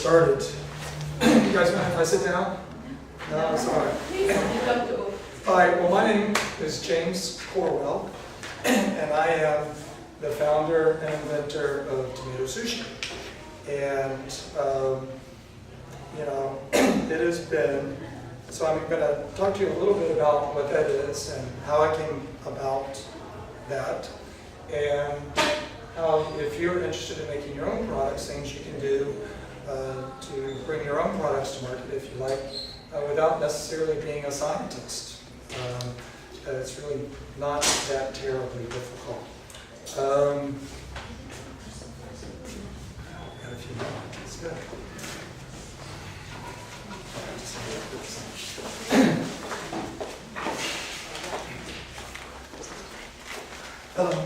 started. You guys mind if I sit down? No, sorry. All right, well, my name is James Corwell, and I am the founder and inventor of Tomato Sushi. And, it has been, so I'm going to talk to you a little bit about what that is and how I came about that. And how, if you're interested in making your own products, things you can do to bring your own products to market if you like, without necessarily being a scientist. It's really not that terribly difficult. Got a few more. That's good. Hello.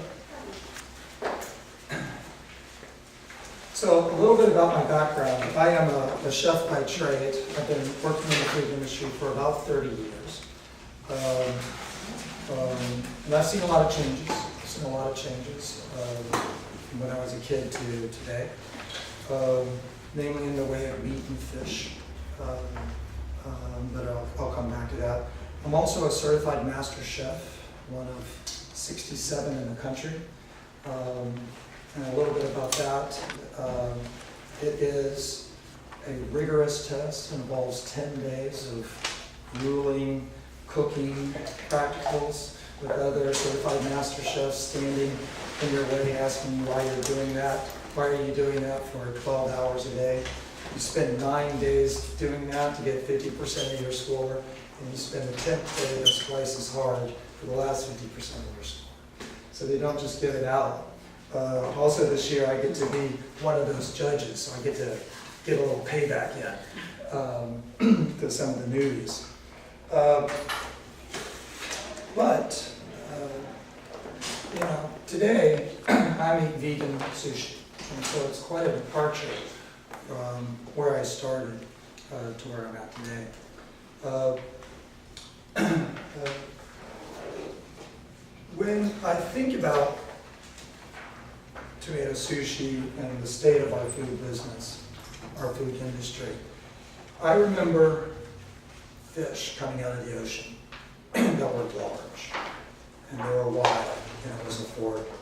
So a little bit about my background. I am a chef by trade. I've been working in the food industry for about 30 years. And I've seen a lot of changes. From when I was a kid to today, namely in the way of meat and fish. But I'll come back to that. I'm also a certified master chef, one of 67 in the country. And a little bit about that. It is a rigorous test. It involves 10 days of grueling cooking practicals with other certified master chefs standing in your way asking you why you're doing that. Why are you doing that for 12 hours a day? You spend 9 days doing that to get 50% of your score, and you spend the 10th day that's twice as hard for the last 50% of your score. So they don't just give it out. Also this year I get to be one of those judges, so I get to get a little payback in to some of the newbies. Today I eat vegan sushi, and so it's quite a departure from where I started to where I'm at today. When I think about tomato sushi and the state of our food business, our food industry, I remember fish coming out of the ocean that were large, and they were wild, and it was affordable.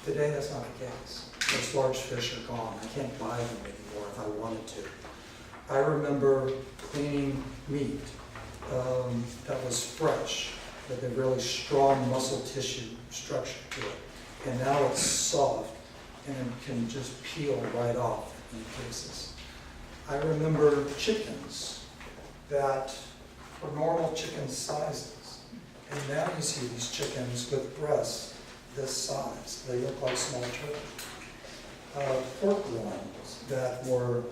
Today that's not the case. Those large fish are gone. I can't buy them anymore if I wanted to. I remember cleaning meat that was fresh, with a really strong muscle tissue structure to it. And now it's soft and it can just peel right off in cases. I remember chickens that were normal chicken sizes. And now you see these chickens with breasts this size. They look like small turkeys. Pork loins that were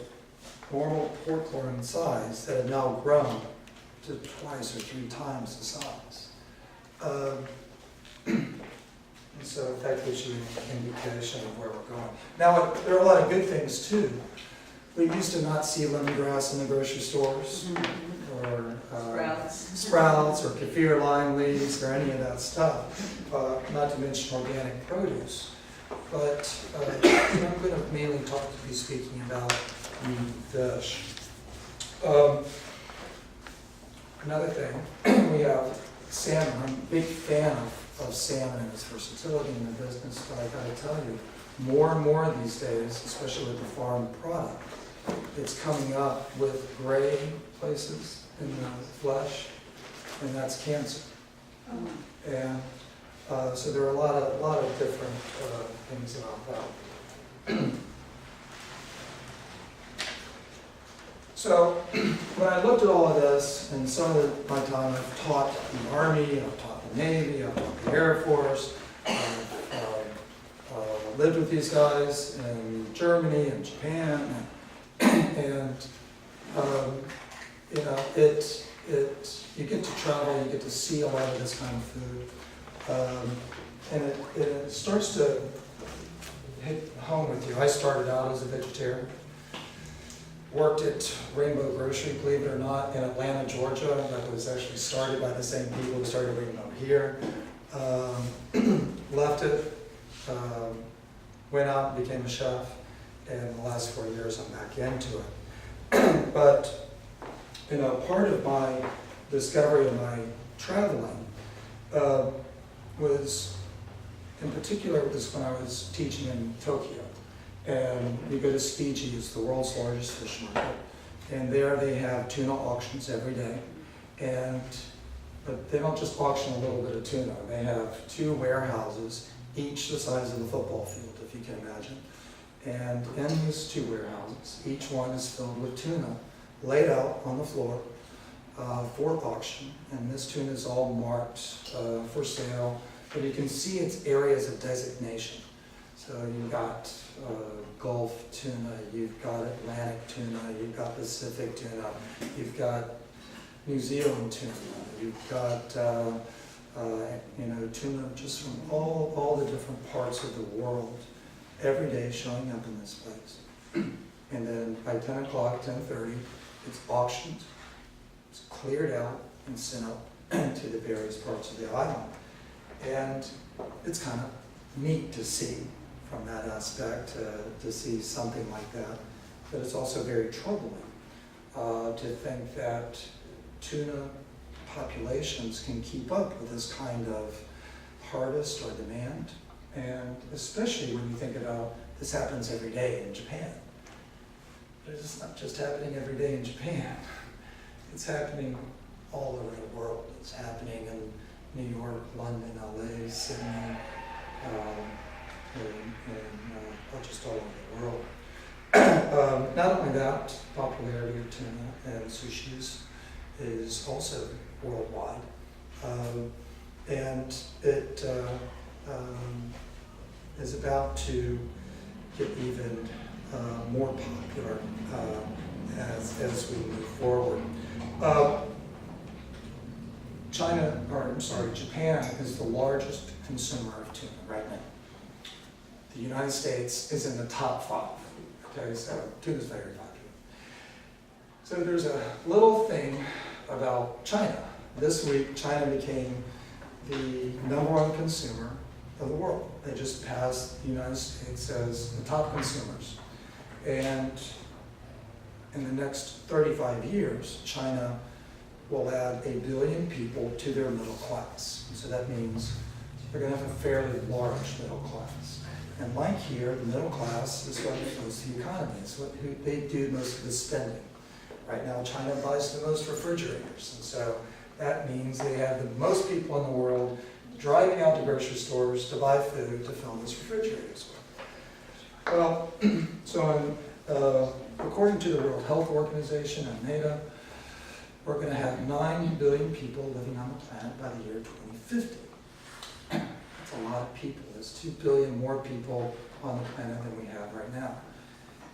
normal pork loin size that have now grown to twice or 3 times the size. And so that gives you an indication of where we're going. Now, there are a lot of good things too. We used to not see lemongrass in the grocery stores, or sprouts, or kaffir lime leaves, or any of that stuff. Not to mention organic produce. But I'm going to mainly be speaking about meat and fish. Another thing, we have salmon. I'm a big fan of salmon and its versatility in the business, but I gotta tell you, more and more these days, especially with the farm product, it's coming up with gray places in the flesh, and that's cancer. And so there are a lot of different things about that. So when I looked at all of this, and some of my time I've taught the Army, I've taught the Navy, I've taught the Air Force, I've lived with these guys in Germany and Japan, and you get to travel, you get to see a lot of this kind of food, and it starts to hit home with you. I started out as a vegetarian. Worked at Rainbow Grocery, believe it or not, in Atlanta, Georgia. That was actually started by the same people who started Rainbow here. Left it, went out and became a chef, and in the last 4 years I'm back into it. But part of my discovery and my traveling was, in particular, was when I was teaching in Tokyo. And you go to Fiji, it's the world's largest fish market, and there they have tuna auctions every day. But they don't just auction a little bit of tuna. They have 2 warehouses, each the size of a football field, if you can imagine. And in these 2 warehouses, each one is filled with tuna, laid out on the floor for auction. And this tuna is all marked for sale, but you can see its areas of designation. So you've got Gulf tuna, you've got Atlantic tuna, you've got Pacific tuna, you've got New Zealand tuna, you've got tuna just from all the different parts of the world every day showing up in this place. And then by 10 o'clock, 10:30, it's auctioned, it's cleared out and sent up to the various parts of the island. And it's kind of neat to see from that aspect, to see something like that. But it's also very troubling to think that tuna populations can keep up with this kind of harvest or demand. And especially when you think about this happens every day in Japan. But it's not just happening every day in Japan. It's happening all over the world. It's happening in New York, London, LA, Sydney, just all over the world. Not only that, popularity of tuna and sushis is also worldwide. And it is about to get even more popular as we move forward. Japan is the largest consumer of tuna right now. The United States is in the top 5. Okay, so tuna is very popular. So there's a little thing about China. This week, China became the #1 consumer of the world. They just passed the United States as the top consumers. And in the next 35 years, China will add 1 billion people to their middle class. So that means they're going to have a fairly large middle class. And like here, the middle class is what floats the economy. It's who they do most of the spending. Right now, China buys the most refrigerators. And so that means they have the most people in the world driving out to grocery stores to buy food to fill those refrigerators with. Well, so according to the World Health Organization and NADA, we're going to have 9 billion people living on the planet by the year 2050. That's a lot of people. There's 2 billion more people on the planet than we have right now.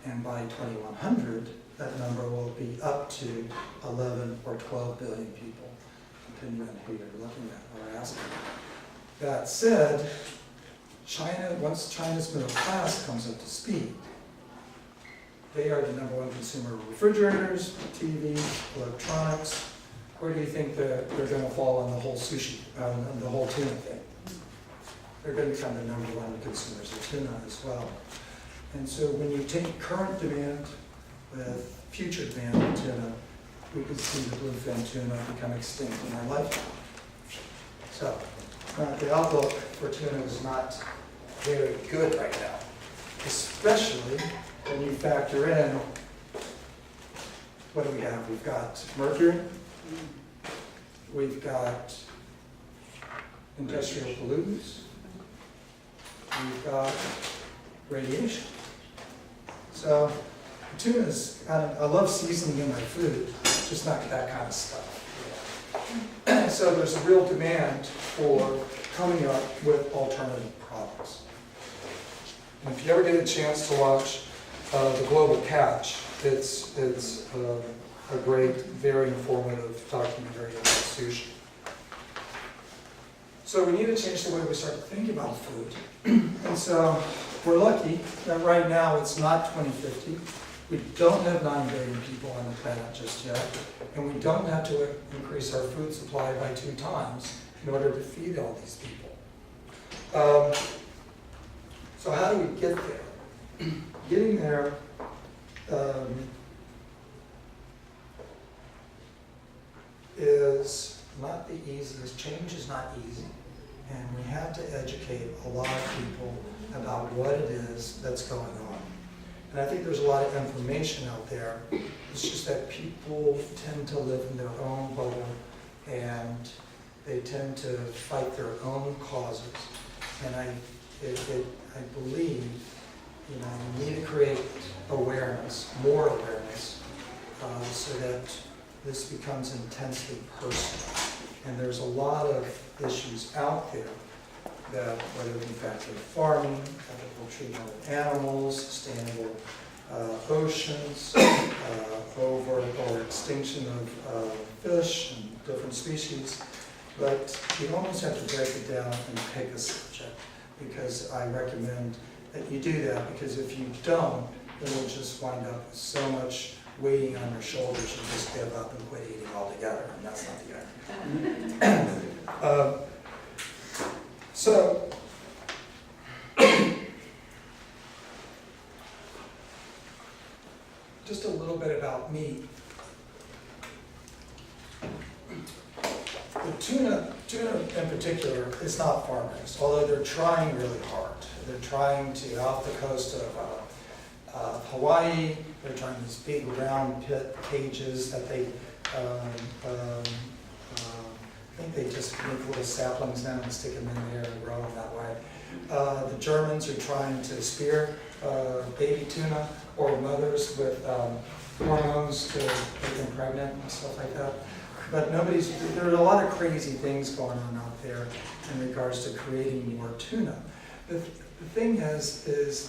And by 2100, that number will be up to 11 or 12 billion people, depending on who you're looking at or asking. That said, once China's middle class comes up to speed, they are the #1 consumer of refrigerators, TV, electronics. Where do you think that they're going to fall on the whole sushi, on the whole tuna thing? They're going to become the #1 consumers of tuna as well. And so when you take current demand with future demand of tuna, we could see the bluefin tuna become extinct in our lifetime. So the outlook for tuna is not very good right now, especially when you factor in, what do we have? We've got mercury, we've got industrial pollutants, we've got radiation. So tuna is I love seasoning in my food, just not that kind of stuff. So there's a real demand for coming up with alternative products. And if you ever get a chance to watch The Global Catch, it's a great, very informative documentary about sushi. So we need to change the way we start thinking about food. And so we're lucky that right now it's not 2050. We don't have 9 billion people on the planet just yet, and we don't have to increase our food supply by 2 times in order to feed all these people. So how do we get there? getting there is not the easiest. Change is not easy. And we have to educate a lot of people about what it is that's going on. And I think there's a lot of information out there. It's just that people tend to live in their own bubble and they tend to fight their own causes. And I believe, we need to create awareness, more awareness, so that this becomes intensely personal. And there's a lot of issues out there that, whether in fact in farming, ethical treatment of animals, sustainable oceans, or extinction of fish and different species. But you almost have to break it down and pick a subject, because I recommend that you do that, because if you don't, then you'll just wind up with so much weighing on your shoulders, you just give up and quit eating altogether, and that's not the idea. So, just a little bit about meat. The tuna in particular is not farm raised, although they're trying really hard. They're trying to, off the coast of Hawaii, they're trying these big round pit cages that they, I think they just make little saplings now and stick them in there and grow them that way. The Germans are trying to spear baby tuna or mothers with hormones to make them pregnant and stuff like that. But there are a lot of crazy things going on out there in regards to creating more tuna. The thing is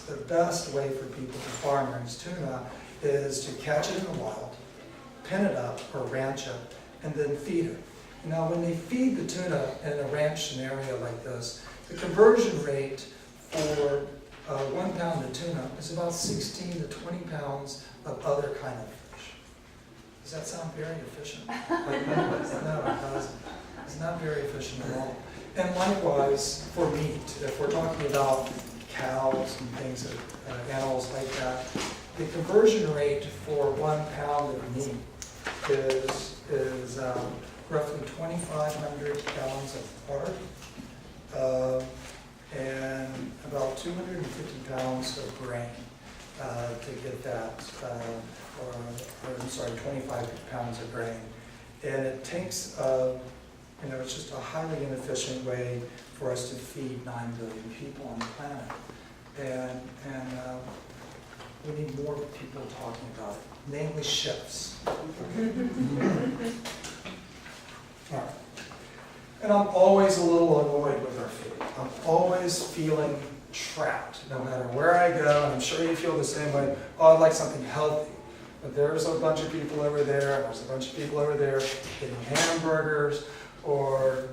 the best way for people to farm raise tuna is to catch it in the wild, pin it up or ranch it, and then feed it. Now, when they feed the tuna in a ranch scenario like this, the conversion rate for 1 pound of tuna is about 16 to 20 pounds of other kind of fish. Does that sound very efficient? No, it doesn't. It's not very efficient at all. And likewise for meat, if we're talking about cows and things, animals like that, the conversion rate for 1 pound of meat is roughly 2,500 gallons of water and about 250 pounds of grain to get that, I'm sorry, 25 pounds of grain. And it takes, it's just a highly inefficient way for us to feed 9 billion people on the planet. And we need more people talking about it, namely chefs. All right. And I'm always a little annoyed with our food. I'm always feeling trapped, no matter where I go, and I'm sure you feel the same way. Oh, I'd like something healthy. But there's a bunch of people over there, and there's a bunch of people over there getting hamburgers, or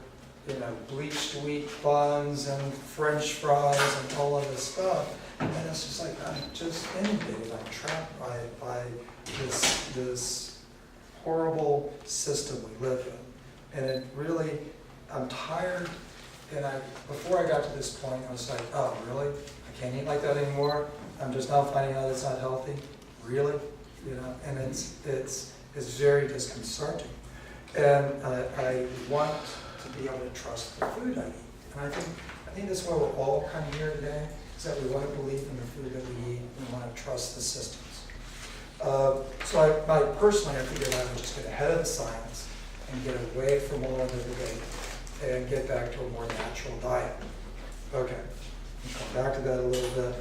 bleached wheat buns, and French fries, and all of this stuff. And it's just like, I'm just inundated. I'm trapped by this horrible system we live in. And it really, I'm tired, and before I got to this point, I was like, oh, really? I can't eat like that anymore? I'm just now finding out it's not healthy? Really? And it's very disconcerting. And I want to be able to trust the food I eat. And I think that's why we're all kind of here today, is that we want to believe in the food that we eat, and we want to trust the systems. So personally, I figured I would just get ahead of the science and get away from all of the debate and get back to a more natural diet. Okay, I'll come back to that a little bit.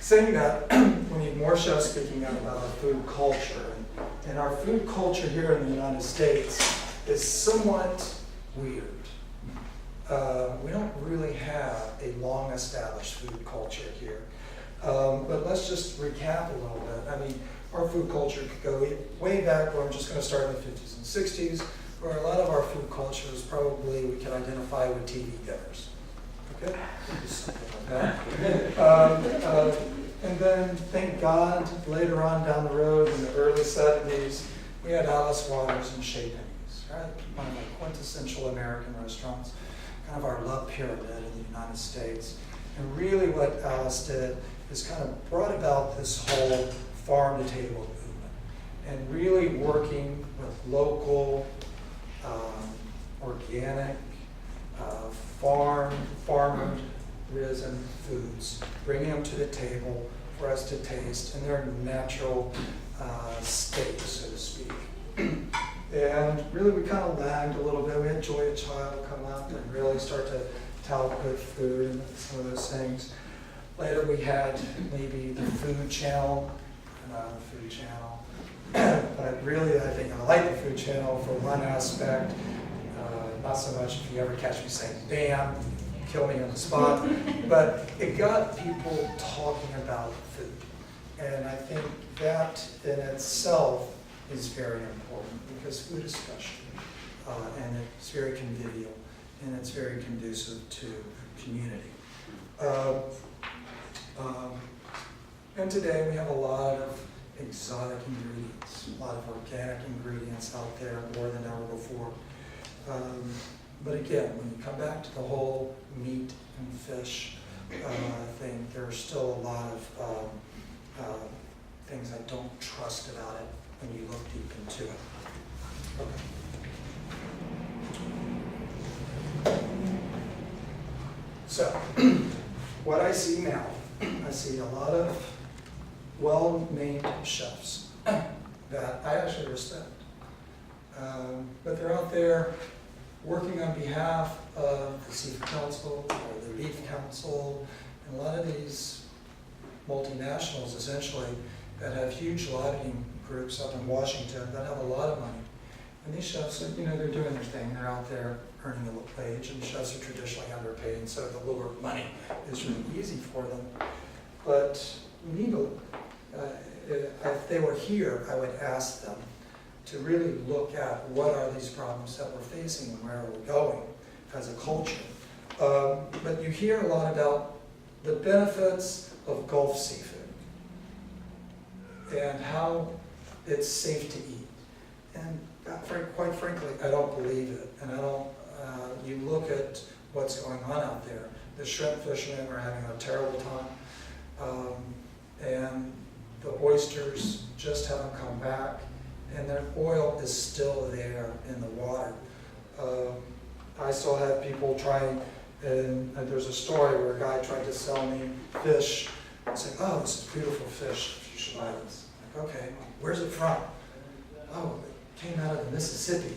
Saying that, we need more chefs speaking out about our food culture. And our food culture here in the United States is somewhat weird. We don't really have a long established food culture here. But let's just recap a little bit. I mean, our food culture could go way back, where I'm just going to start in the 50s and 60s, where a lot of our food culture is probably, we can identify with TV dinners. Okay? Something like that. And then, thank God, later on down the road in the early 70s, we had Alice Waters and Chez Panisse, right? One of the quintessential American restaurants, kind of our love pyramid in the United States. And really what Alice did has kind of brought about this whole farm-to-table movement and really working with local, organic, farmer-risen foods, bringing them to the table for us to taste in their natural state, so to speak. And really, we kind of lagged a little bit. We had Joy a Child come up and really start to tout good food and some of those things. Later, we had maybe the Food Channel, Food Channel. But really, I think I like the Food Channel for one aspect. Not so much if you ever catch me saying "bam," kill me on the spot. But it got people talking about food, and I think that in itself is very important because food is special, and it's very convivial, and it's very conducive to community. And today we have a lot of exotic ingredients, a lot of organic ingredients out there more than ever before. But again, when you come back to the whole meat and fish thing, there's still a lot of things I don't trust about it when you look deep into it. Okay. So, what I see now, I see a lot of well-named chefs that I actually respect. But they're out there working on behalf of the Seafood Council or the Beef Council, and a lot of these multinationals essentially that have huge lobbying groups up in Washington that have a lot of money. And these chefs, you know, they're doing their thing. They're out there earning a wage, and chefs are traditionally underpaid, and so the lower money is really easy for them. But we need to, if they were here, I would ask them to really look at what are these problems that we're facing and where are we going as a culture. But you hear a lot about the benefits of Gulf seafood and how it's safe to eat. And quite frankly, I don't believe it. And I don't, you look at what's going on out there. The shrimp fishermen are having a terrible time. And the oysters just haven't come back. And their oil is still there in the water. I still have people trying, and there's a story where a guy tried to sell me fish and said, "Oh, this is beautiful fish, you should buy this." Like, okay, where's it from? "Oh, it came out of the Mississippi."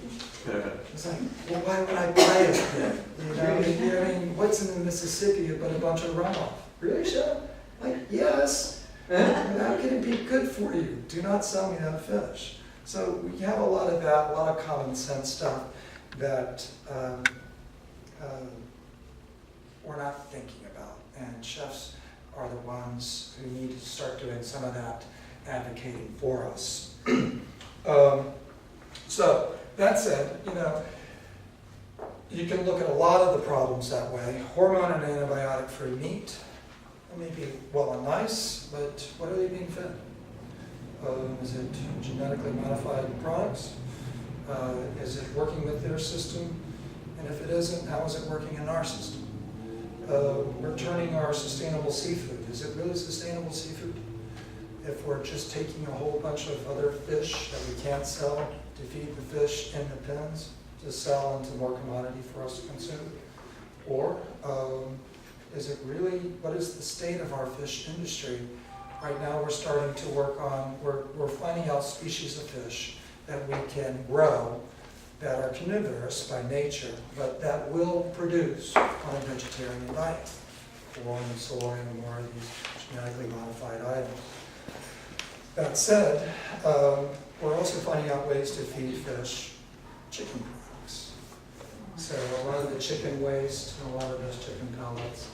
It's like, well, why would I buy it then? You know, I mean, what's in the Mississippi but a bunch of runoff? Really, Chef? Like, yes. How can it be good for you? Do not sell me that fish. So we have a lot of that, a lot of common sense stuff that we're not thinking about. And chefs are the ones who need to start doing some of that advocating for us. So that said, you know, you can look at a lot of the problems that way. Hormone and antibiotic-free meat may be well and nice, but what are they being fed? Is it genetically modified products? Is it working with their system? And if it isn't, how is it working in our system? We're turning our sustainable seafood. Is it really sustainable seafood? If we're just taking a whole bunch of other fish that we can't sell to feed the fish in the pens to sell into more commodity for us to consume? Or is it really, what is the state of our fish industry? Right now we're starting to work on, we're finding out species of fish that we can grow that are carnivorous by nature, but that will produce on a vegetarian diet. Corn and soy and more of these genetically modified items. That said, we're also finding out ways to feed fish chicken products. So a lot of the chicken waste and a lot of those chicken pellets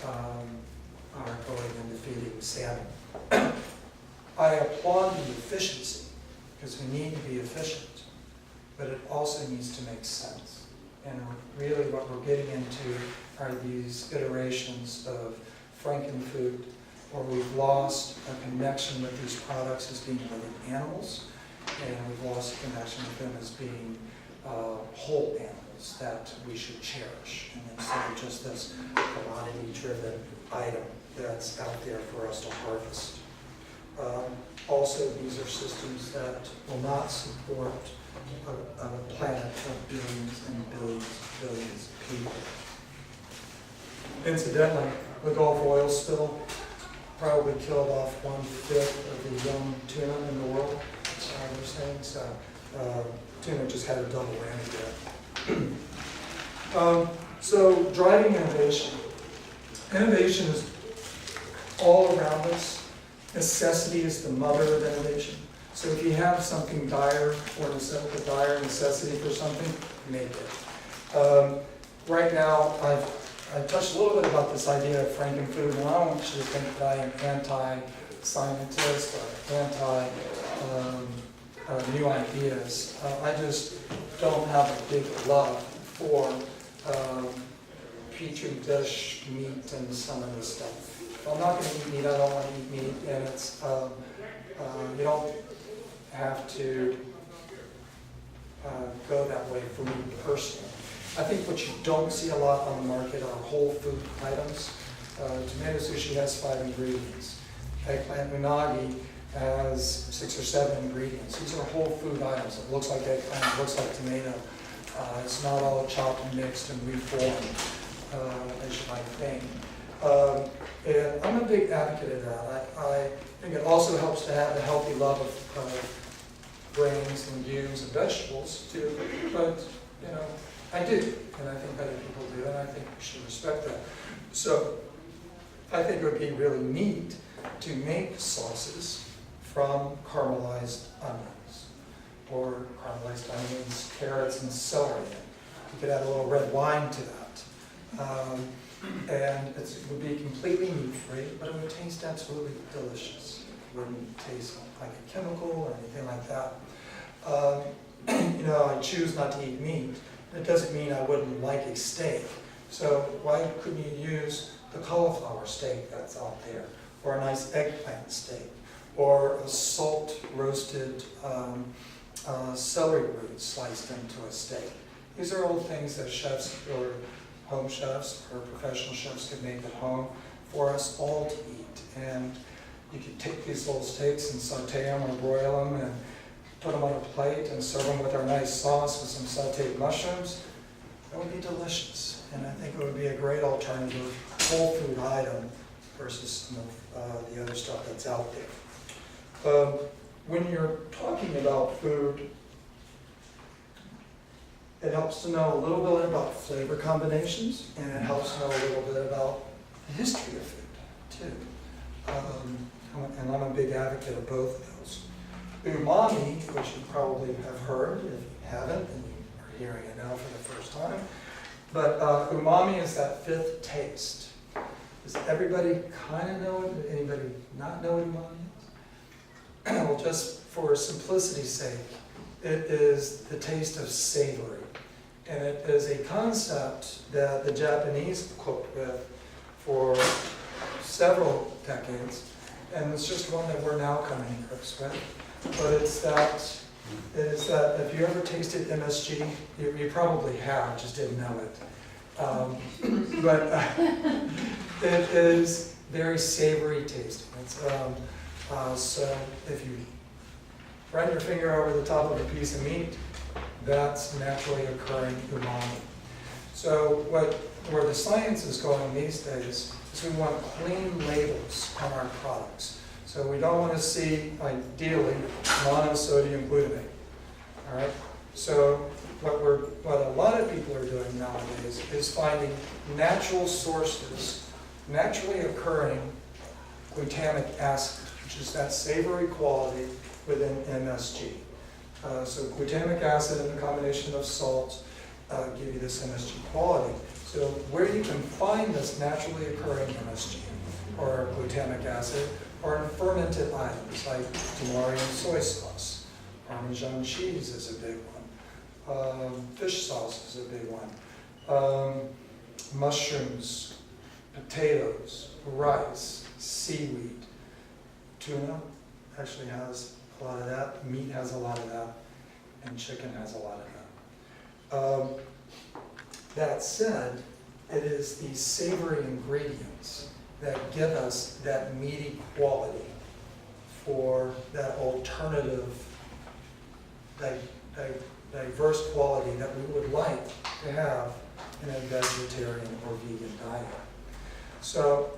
are going into feeding salmon. I applaud the efficiency, because we need to be efficient, but it also needs to make sense. And really what we're getting into are these iterations of frankenfood, where we've lost a connection with these products as being living animals, and we've lost a connection with them as being whole animals that we should cherish, and instead of just this commodity-driven item. that's out there for us to harvest. Also, these are systems that will not support a planet of billions and billions and billions of people. Incidentally, the Gulf oil spill probably killed off 1/5 of the young tuna in the world, they're saying. So tuna just had a double whammy there. So driving innovation. Innovation is all around us. Necessity is the mother of innovation. So if you have something dire or a dire necessity for something, make it. Right now, I've touched a little bit about this idea of frankenfood, and I don't want you to think that I am anti-scientist or anti-new ideas. I just don't have a big love for petri dish meat and some of this stuff. If I'm not going to eat meat, I don't want to eat meat, and it's you don't have to go that way for me personally. I think what you don't see a lot on the market are whole food items. Tomato sushi has 5 ingredients. Eggplant unagi has 6 or 7 ingredients. These are whole food items. It looks like eggplant, it looks like tomato. It's not all chopped and mixed and reformed, as you might think. And I'm a big advocate of that. I think it also helps to have a healthy love of grains and legumes and vegetables too. But, you know, I do, and I think other people do, and I think we should respect that. So I think it would be really neat to make sauces from caramelized onions, or caramelized onions, carrots, and celery. You could add a little red wine to that. And it would be completely meat-free, but it would taste absolutely delicious. It wouldn't taste like a chemical or anything like that. You know, I choose not to eat meat. It doesn't mean I wouldn't like a steak. So why couldn't you use the cauliflower steak that's out there, or a nice eggplant steak, or a salt roasted celery root sliced into a steak? These are all things that chefs or home chefs or professional chefs could make at home for us all to eat. And you could take these little steaks and saute them or broil them and put them on a plate and serve them with our nice sauce with some sauteed mushrooms. That would be delicious. And I think it would be a great alternative whole food item versus some of the other stuff that's out there. When you're talking about food, it helps to know a little bit about flavor combinations, and it helps to know a little bit about the history of food, too. And I'm a big advocate of both of those. Umami, which you probably have heard, if you haven't, and you are hearing it now for the first time. But umami is that 5th taste. Does everybody kind of know it? Anybody not know what umami is? Well, just for simplicity's sake, it is the taste of savory. And it is a concept that the Japanese cooked with for several decades. And it's just one that we're now coming to grips with. But it is that if you ever tasted MSG, you probably have, just didn't know it. But it is very savory tasting. So if you run your finger over the top of a piece of meat, that's naturally occurring umami. So where the science is going these days is we want clean labels on our products. So we don't want to see, ideally, monosodium glutamate. All right. So what a lot of people are doing nowadays is finding natural sources, naturally occurring glutamic acid, which is that savory quality within MSG. So glutamic acid and a combination of salts give you this MSG quality. So where you can find this naturally occurring MSG or glutamic acid are in fermented items like tamari and soy sauce. Parmesan cheese is a big one. Fish sauce is a big one. Mushrooms, potatoes, rice, seaweed. Tuna actually has a lot of that. Meat has a lot of that. And chicken has a lot of that. That said, it is these savory ingredients that give us that meaty quality for that alternative, diverse quality that we would like to have in a vegetarian or vegan diet. So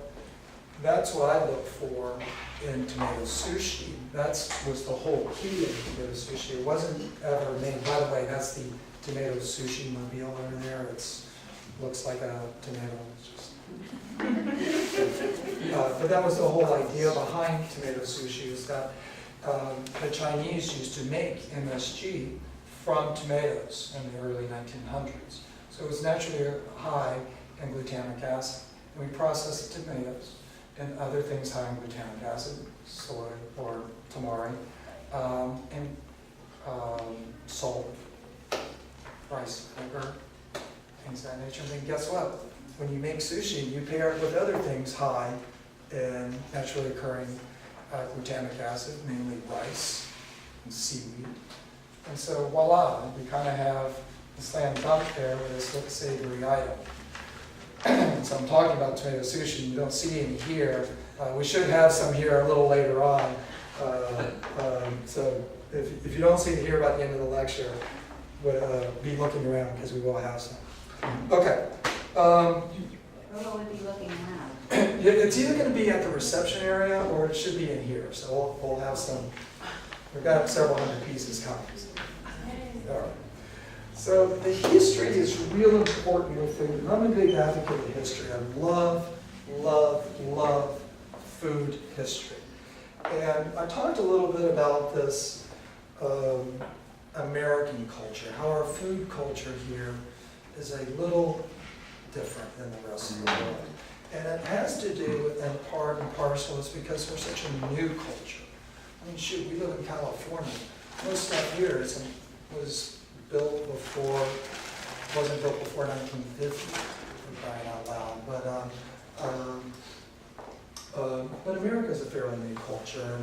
that's what I look for in tomato sushi. That was the whole key of tomato sushi. It wasn't ever made, by the way, that's the tomato sushi mobile over there. It looks like a tomato. It's just but that was the whole idea behind tomato sushi, is that the Chinese used to make MSG from tomatoes in the early 1900s. So it was naturally high in glutamic acid. And we processed the tomatoes and other things high in glutamic acid, soy or tamari, and salt, rice vinegar, things of that nature. And then guess what? When you make sushi, you pair it with other things high in naturally occurring glutamic acid, mainly rice and seaweed. And so voila, we kind of have a slam dunk there with this savory item. So I'm talking about tomato sushi. You don't see any here. We should have some here a little later on. So if you don't see it here by the end of the lecture, be looking around because we will have some. Okay. Where will we be looking at? It's either going to be at the reception area or it should be in here. So we'll have some. We've got several hundred pieces coming. All right. So the history is real important with food. I'm a big advocate of history. I love, love, love food history. And I talked a little bit about this American culture, how our food culture here is a little different than the rest of the world. And it has to do with, and part and parcel, is because we're such a new culture. I mean, shoot, we live in California. Most stuff here was built before, wasn't built before 1950, for crying out loud. But America is a fairly new culture,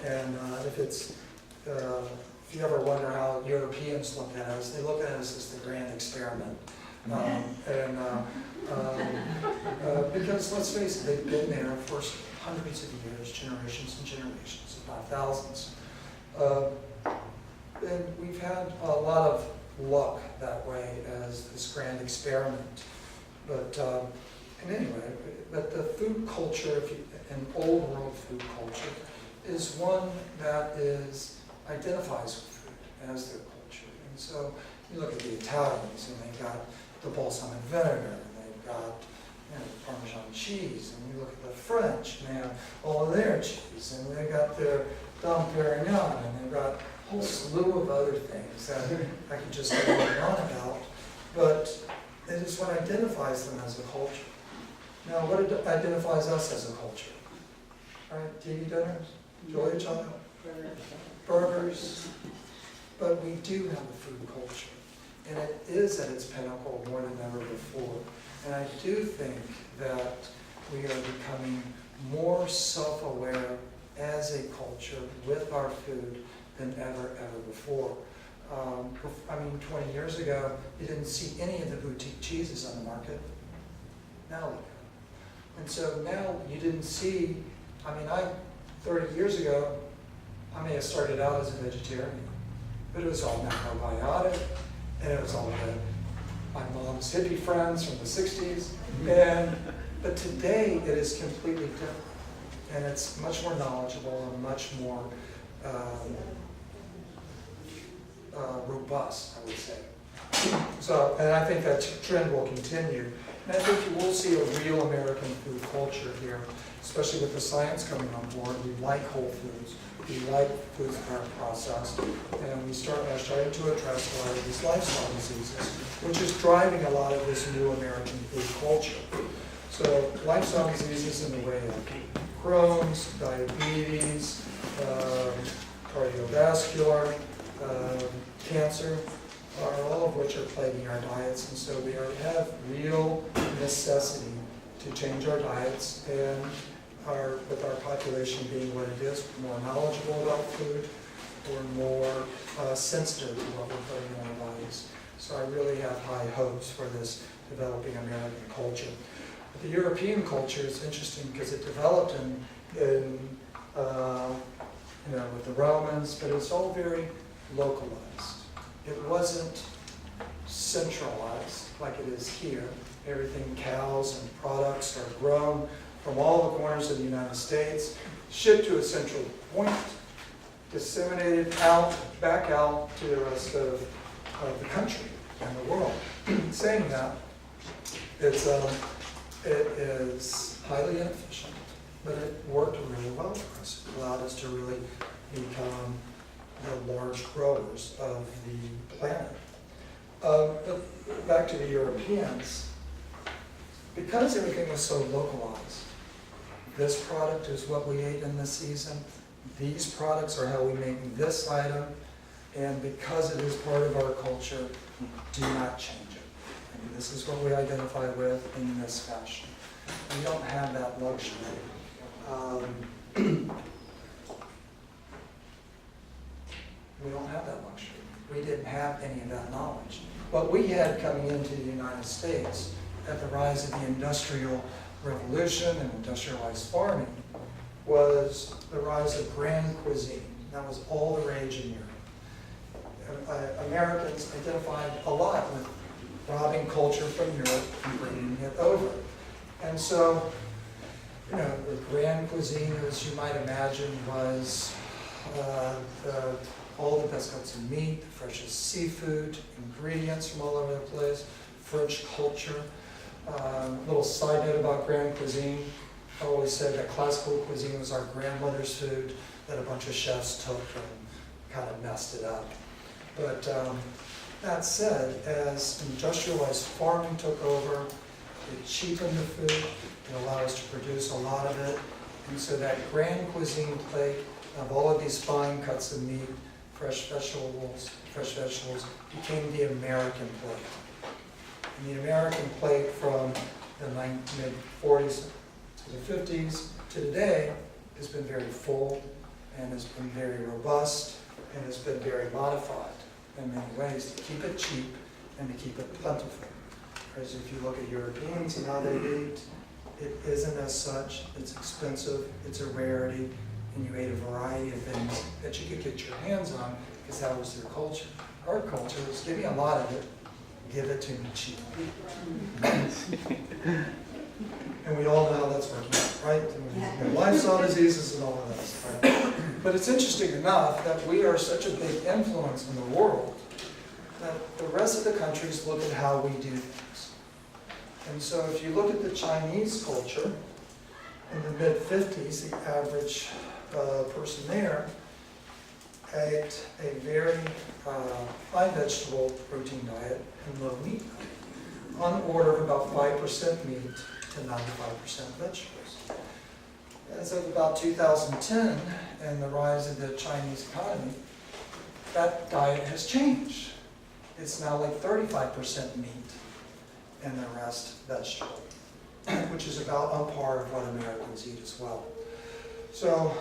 and if you ever wonder how Europeans look at us, they look at us as the grand experiment. Because let's face it, they've been there for hundreds of years, generations and generations, if not thousands. And we've had a lot of luck that way as this grand experiment. But the food culture, an old world food culture, is one that identifies with food as their culture. And so you look at the Italians, and they've got the balsamic vinegar, and they've got Parmesan cheese, and you look at the French, and they have all of their cheese, and they've got their Dom Perignon, and they've got a whole slew of other things that I could just go on and on about, but it is what identifies them as a culture. Now, what identifies us as a culture? Right? TV dinners, Julia Child, burgers, but we do have a food culture, and it is at its pinnacle more than ever before. And I do think that we are becoming more self-aware as a culture with our food than ever before. 20 years ago, you didn't see any of the boutique cheeses on the market. Now we do. And so now you didn't see, 30 years ago, I may have started out as a vegetarian, but it was all macrobiotic, and it was all my mom's hippie friends from the 60s. But today it is completely different. And it's much more knowledgeable and much more robust, I would say. So, and I think that trend will continue. And I think you will see a real American food culture here, especially with the science coming on board. We like whole foods. We like foods that aren't processed. And are starting to address a lot of these lifestyle diseases, which is driving a lot of this new American food culture. So lifestyle diseases in the way of Crohn's, diabetes, cardiovascular, cancer, are all of which are plaguing our diets. And so we have real necessity to change our diets, and with our population being what it is, more knowledgeable about food, or more sensitive to what we're putting in our bodies. So I really have high hopes for this developing American culture. The European culture is interesting because it developed in with the Romans, but it's all very localized. It wasn't centralized like it is here. Everything, cows and products are grown from all the corners of the United States, shipped to a central point, disseminated out, back out to the rest of the country and the world. Saying that, it is highly inefficient, but it worked really well for us. It allowed us to really become the large growers of the planet. But back to the Europeans, because everything was so localized, this product is what we ate in this season, these products are how we make this item, and because it is part of our culture, do not change it. And this is what we identify with in this fashion. We don't have that luxury. We don't have that luxury. We didn't have any of that knowledge. What we had coming into the United States at the rise of the Industrial Revolution and industrialized farming was the rise of grand cuisine. That was all the rage in Europe. Americans identified a lot with robbing culture from Europe and bringing it over. And so, the grand cuisine, as you might imagine, was all the best cuts of meat, the freshest seafood, ingredients from all over the place, French culture. Little side note about grand cuisine. I always said that classical cuisine was our grandmother's food that a bunch of chefs took and kind of messed it up. But that said, as industrialized farming took over, it cheapened the food, it allowed us to produce a lot of it, and so that grand cuisine plate of all of these fine cuts of meat, fresh vegetables became the American plate. And the American plate from the mid-40s to the 50s to today has been very full and has been very robust and has been very modified in many ways to keep it cheap and to keep it plentiful. Whereas if you look at Europeans and how they eat, it isn't as such, it's expensive, it's a rarity, and you ate a variety of things that you could get your hands on because that was their culture. Our culture is give me a lot of it, give it to me cheap. And we all know how that's working out, right? And lifestyle diseases and all of this, right? But it's interesting enough that we are such a big influence in the world that the rest of the countries look at how we do things. And so if you look at the Chinese culture, in the mid-50s, the average person there ate a very high vegetable protein diet and low meat diet, on the order of about 5% meat to 95% vegetables. As of about 2010 and the rise of the Chinese economy, that diet has changed. It's now like 35% meat and the rest vegetable, which is about on par with what Americans eat as well. So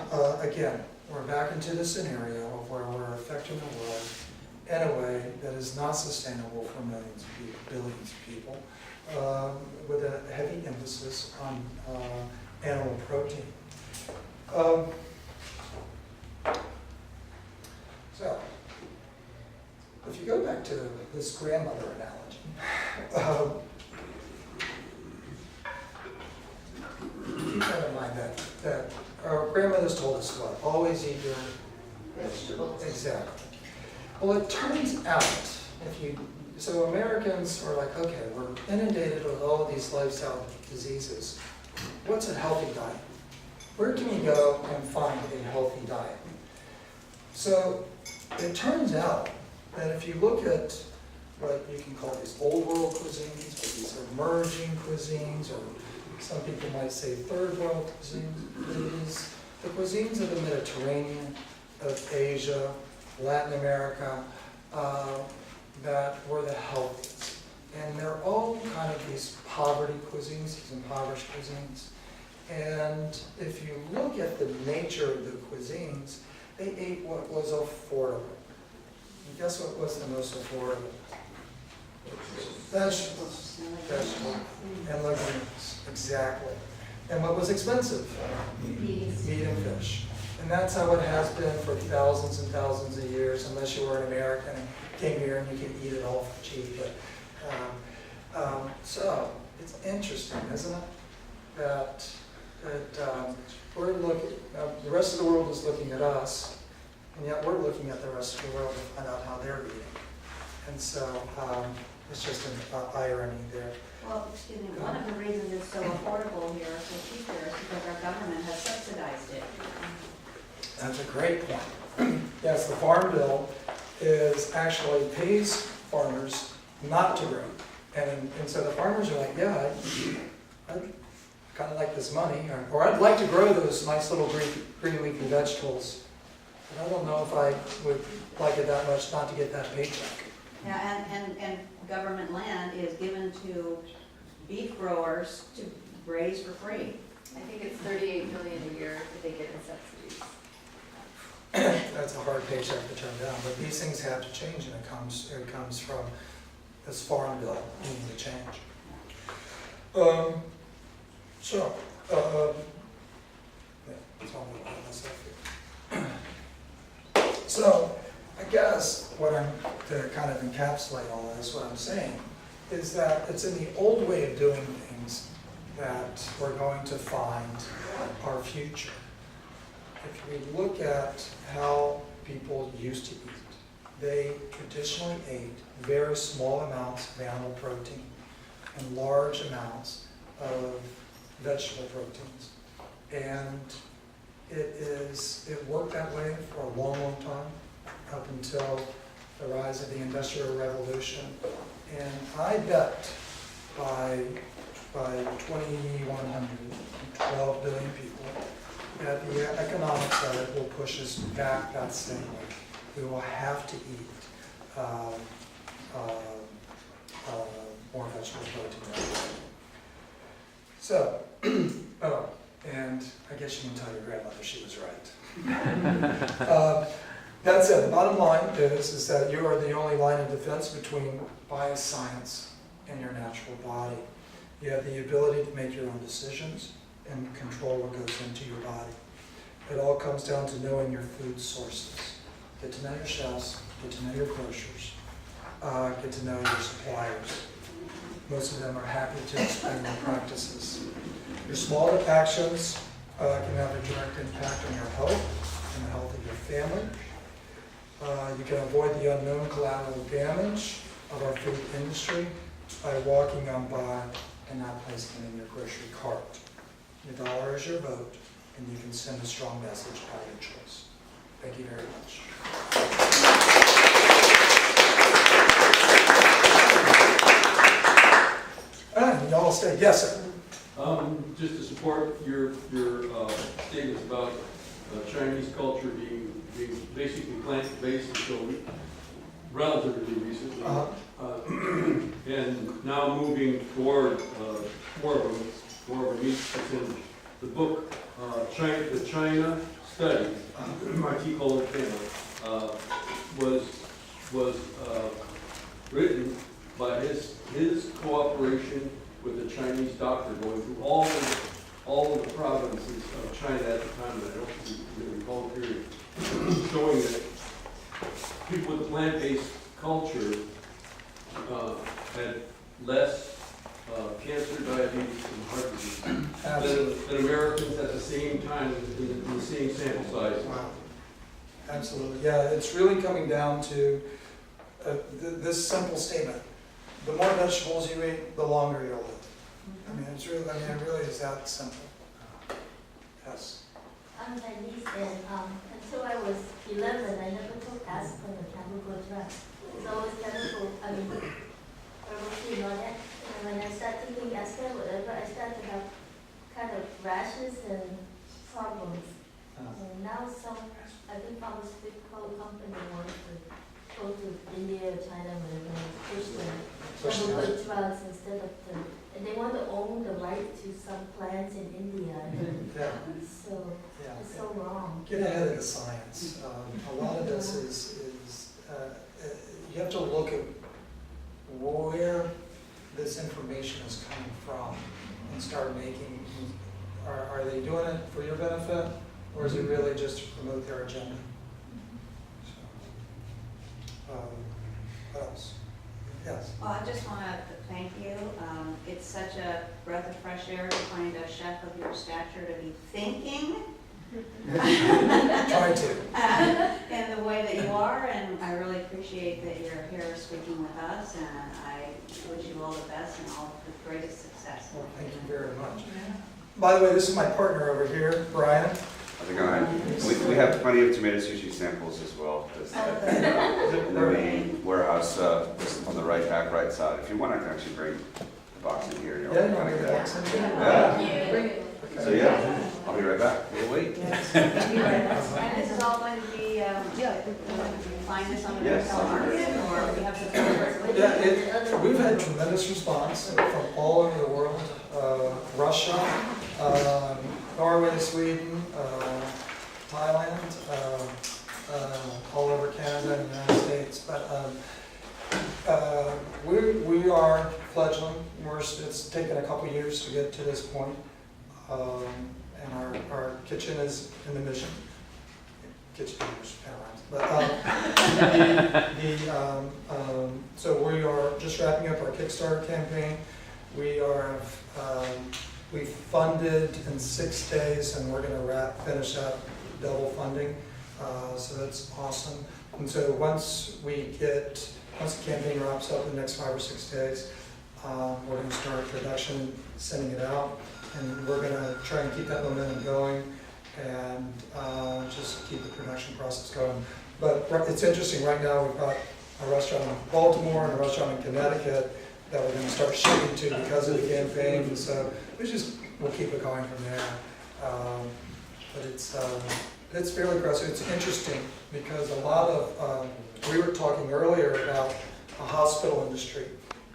again, we're back into the scenario of where we're affecting the world in a way that is not sustainable for millions of people, billions of people, with a heavy emphasis on animal protein. So, if you go back to this grandmother analogy, keep that in mind that our grandmothers told us what? Always eat your Vegetables. Exactly. Well, it turns out, so Americans are like, okay, we're inundated with all of these lifestyle diseases. What's a healthy diet? Where can you go and find a healthy diet? So it turns out that if you look at what you can call these old world cuisines, or these emerging cuisines, or some people might say third world cuisines, the cuisines of the Mediterranean, of Asia, Latin America, that were the healthiest. And they're all kind of these poverty cuisines, these impoverished cuisines. And if you look at the nature of the cuisines, they ate what was affordable. And guess what was the most affordable? Vegetables. Vegetables. And legumes, exactly. And what was expensive? Meat and fish. And that's how it has been for thousands and thousands of years, unless you were an American and came here and you could eat it all for cheap. But, so, it's interesting, isn't it? That we're looking, the rest of the world is looking at us, and yet we're looking at the rest of the world to find out how they're eating. And so, it's just an irony there. Well, excuse me, one of the reasons it's so affordable here, so cheap here, is because our government has subsidized it. That's a great point. Yes, the Farm Bill actually pays farmers not to grow. And so the farmers are like, yeah, I'd kind of like this money, or I'd like to grow those nice little green leafy vegetables, but I don't know if I would like it that much not to get that paycheck. Yeah, and government land is given to beef growers to graze for free. I think it's $38 million a year that they get in subsidies. That's a hard paycheck to turn down, but these things have to change, and it comes from this Farm Bill needing to change. That's all I have myself here. So, I guess to kind of encapsulate all this, what I'm saying is that it's in the old way of doing things that we're going to find our future. If we look at how people used to eat, they traditionally ate very small amounts of animal protein and large amounts of vegetable proteins. And it worked that way for a long, long time, up until the rise of the Industrial Revolution. And I bet by 2100, 12 billion people, that the economics of it will push us back that same way. We will have to eat more vegetable protein. So, oh, and I guess you can tell your grandmother she was right. That said, the bottom line is that you are the only line of defense between bioscience and your natural body. You have the ability to make your own decisions and control what goes into your body. It all comes down to knowing your food sources. Get to know your chefs, get to know your grocers, get to know your suppliers. Most of them are happy to explain their practices. Your small actions can have a direct impact on your health and the health of your family. You can avoid the unknown collateral damage of our food industry by walking on by and not placing it in your grocery cart. Your dollar is your vote, and you can send a strong message by your choice. Thank you very much. Y'all stay. Yes, sir. Just to support your statements about Chinese culture being basically plant-based until relatively recently, and now moving toward more of a meat. It's in the book, the China Study, Multicultural Family, was written by his cooperation with a Chinese doctor going through all of the provinces of China at the time, and I don't recall the period, showing that people with plant-based culture had less cancer, diabetes, and heart disease than Americans at the same time in the same sample size. Wow. Absolutely. Yeah, it's really coming down to this simple statement. The more vegetables you eat, the longer you'll live. I mean, it really is that simple. Yes. I'm Chinese, and until I was 11, I never took aspirin or chemical drugs. It's always chemical, herbal and all that. And when I started taking aspirin, whatever, I started to have kind of rashes and problems. And now I think pharmaceutical company wants to go to India or China, whatever, and push the chemical drugs instead of and they want to own the right to some plants in India. So it's so wrong. Get ahead of the science. A lot of this is you have to look at where or is it really just to promote their agenda? So, what else? Yes. Well, I just want to thank you. It's such a breath of fresh air to find a chef of your stature to be thinking Try to. in the way that you are, and I really appreciate that you're here speaking with us, and I wish you all the best and all the greatest success. Well, thank you very much. By the way, this is my partner over here, Brian. How's it going? We have plenty of tomato sushi samples as well. Just, in the main warehouse, just on the back right side. If you want, I can actually bring the box in here. Yeah, you want to get the accent here? Yeah. Bring it. So yeah, I'll be right back. We'll wait. And this is all going to be, find this on the Yes. hotel market, or we have to. Yeah, we've had tremendous response from all over the world. Russia, Norway, Sweden, Thailand, all over Canada and the United States. But we are fledgling. It's taken a couple years to get to this point. And our kitchen is in the mission. Kitchen is but so we are just wrapping up our Kickstarter campaign. We funded in 6 days, and we're going to finish up double funding. So that's awesome. And so once the campaign wraps up in the next 5 or 6 days, we're going to start production, sending it out, and we're going to try and keep that momentum going and just keep the production process going. But it's interesting, right now we've got a restaurant in Baltimore and a restaurant in Connecticut that we're going to start shipping to because of the campaign, and so we'll keep it going from there. But it's fairly aggressive. It's interesting because a lot of, we were talking earlier about a hospital industry,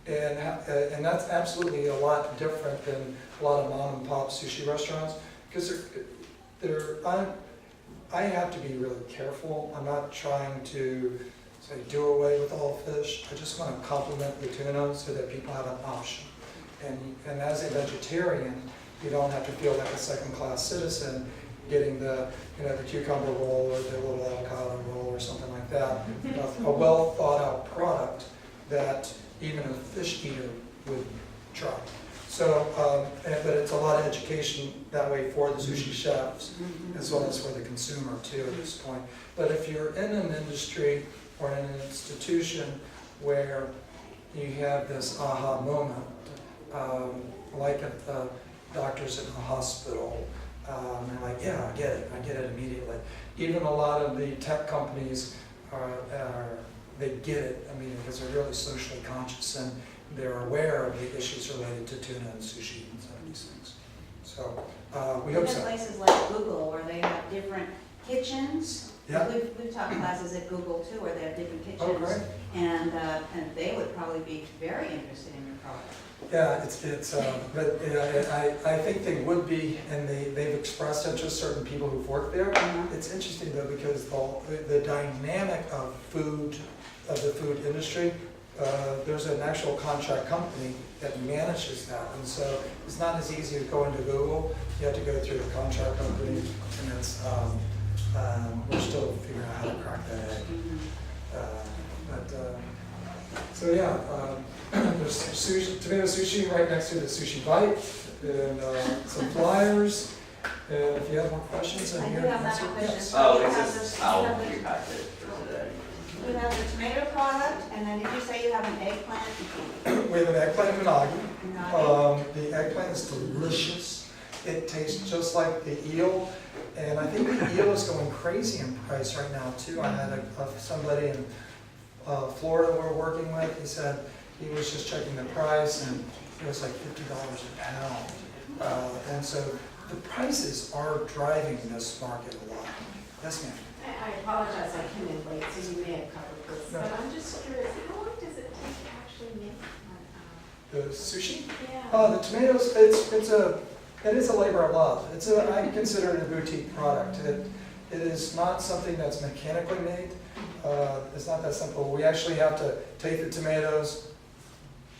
and that's absolutely a lot different than a lot of mom and pop sushi restaurants, because I have to be really careful. I'm not trying to say do away with all fish. I just want to complement the tuna so that people have an option. And as a vegetarian, you don't have to feel like a second-class citizen getting the cucumber roll or the little avocado roll or something like that. A well thought out product that even a fish eater would try. So, but it's a lot of education that way for the sushi chefs, as well as for the consumer too at this point. But if you're in an industry or in an institution where you have this aha moment, like at the doctors in the hospital, they're like, yeah, I get it immediately. Even a lot of the tech companies they get it immediately because they're really socially conscious and they're aware of the issues related to tuna and sushi and some of these things. So we hope so. Places like Google where they have different kitchens. Yeah. We've taught classes at Google too where they have different kitchens. Oh, great. And they would probably be very interested in your product. Yeah, but I think they would be, and they've expressed interest, certain people who've worked there. It's interesting though, because the dynamic of the food industry, there's an actual contract company that manages that, and so it's not as easy as going to Google. You have to go through the contract company, and that's we're still figuring out how to crack that egg. So yeah, there's tomato sushi right next to the sushi bite, and some flyers. And if you have more questions, I I'm do here to have answer. that question. Yes. Oh, You this have is this- how you have we the- packed it for today. You have the tomato product, and then did you say you have an eggplant? We have an eggplant unagi. Unagi. The eggplant is delicious. It tastes just like the eel, and I think the eel is going crazy in price right now too. I had somebody in Florida we're working with. He said he was just checking the price, and it was like $50 a pound. And so the prices are driving this market a lot. Yes, ma'am. I apologize, I came in late, so you may have covered this, No. but I'm just curious, how long does it take to actually make one? The sushi? Yeah. The tomatoes, it is a labor of love. I consider it a boutique product. It is not something that's mechanically made. It's not that simple. We actually have to take the tomatoes,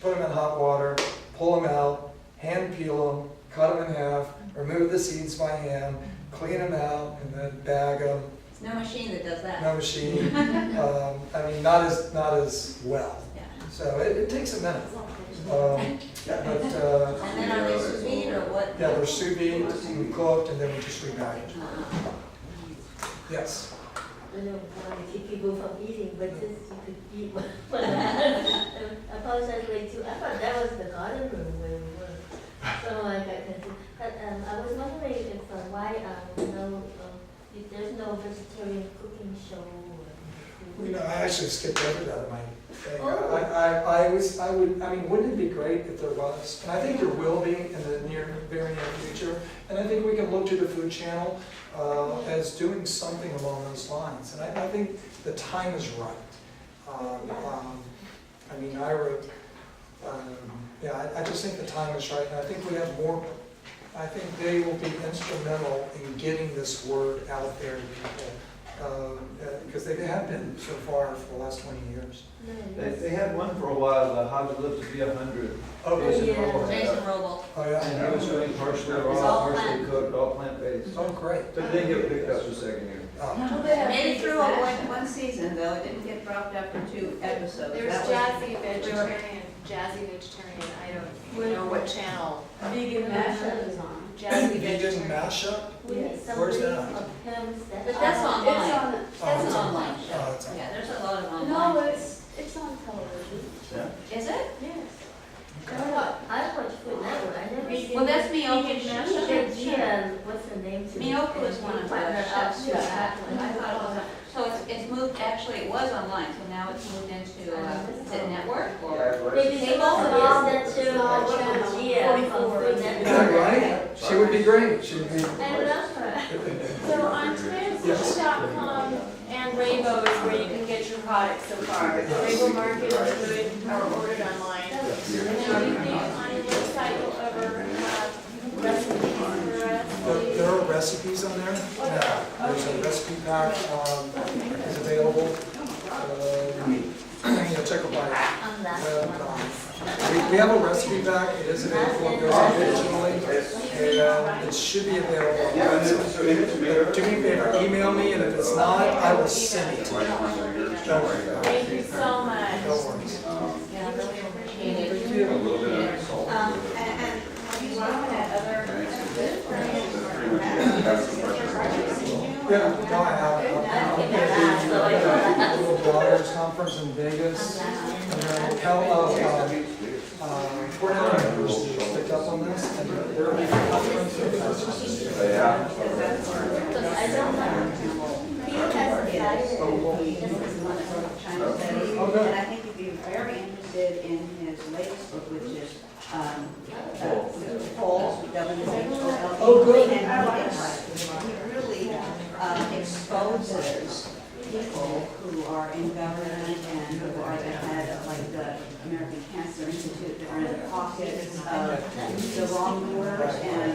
put them in hot water, pull them out, hand peel them, cut them in half, remove the seeds by hand, clean them out and then bag them, No machine that does that. no machine. I mean, not as well. Yeah. So it takes a minute. But, And then are they sous vide or what? yeah, they're sous vide, we cooked, and then we just repackage. Yes. I don't want to keep people from eating, but just you could eat one. I apologize way too. I thought that was the garden room where we were. So I got confused. But I was wondering if why if there's no vegetarian cooking show. You know, I actually skipped over that in my thing. Oh. I mean, wouldn't it be great if there was? And I think there will be in the very near future. And I think we can look to the Food Channel as doing something along those lines. And I think the time is right. I mean, I just think the time is right. And I think we have more, I think they will be instrumental in getting this word out there to people. Because they have been so far for the last 20 years. They had one for a while, How to Live to Be 100. Oh, Jason yeah. Roll had Jason that. Roble. Oh, yeah. And he was doing partially It's raw, all partially plant. cooked, all plant-based. Oh, great. But it didn't get picked up the second year. Oh. Made it through one season though, it didn't get dropped after 2 episodes. There's That was- jazzy vegetarian, I don't know what channel. Vegan mashup is on. Jazzy Vegan vegetarian. mashup? We need Where's somebody that? of hymns that. But that's online. It's on, That's it's an on- online Oh, show. it's on. Yeah, there's a lot of online. no, it's on television. Yeah. Is it? Yes. I watch Food Network, I never see. Well, that's Miyoko's mashup. What's the name? Miyoko is one of the chefs who that one. I thought it was, so it's moved, actually, it was online, so now it's moved into, is it network or? Maybe they also use that to Gia from Food Is Network. that right? She would be great. She would be. I love her. So on TransSushi.com and Rainbow is where you can get your products so far. The Rainbow Market is good, or ordered online. And then do you think on your website you'll ever have recipes for us? There are recipes on there. Yeah, there's a recipe pack is available. Check it out. On that one. We have a recipe pack. It is available. It goes out digitally, and it should be available. Yeah, so in it to me. Do me a favor, email me, and if it's not, I will send it to you. Don't worry about it. Thank you so much. No worries. Yeah, I really appreciate it. Thank you. A little bit of salt. And you want at other. Yeah, no, I have it. I'll get the Little Daughters Conference in Vegas. And then Cornell University picked up on this, and they're a conference. Yeah. I don't know. He has decided this is one of them. China studies, Oh, good. and I think you'd be very interested in his latest book, which is, Polls, W-H-O-L-E. Oh, good. And he really exposes people who are in government and who are the head of like the American Cancer Institute, that are in the pockets of the wrongdoers, and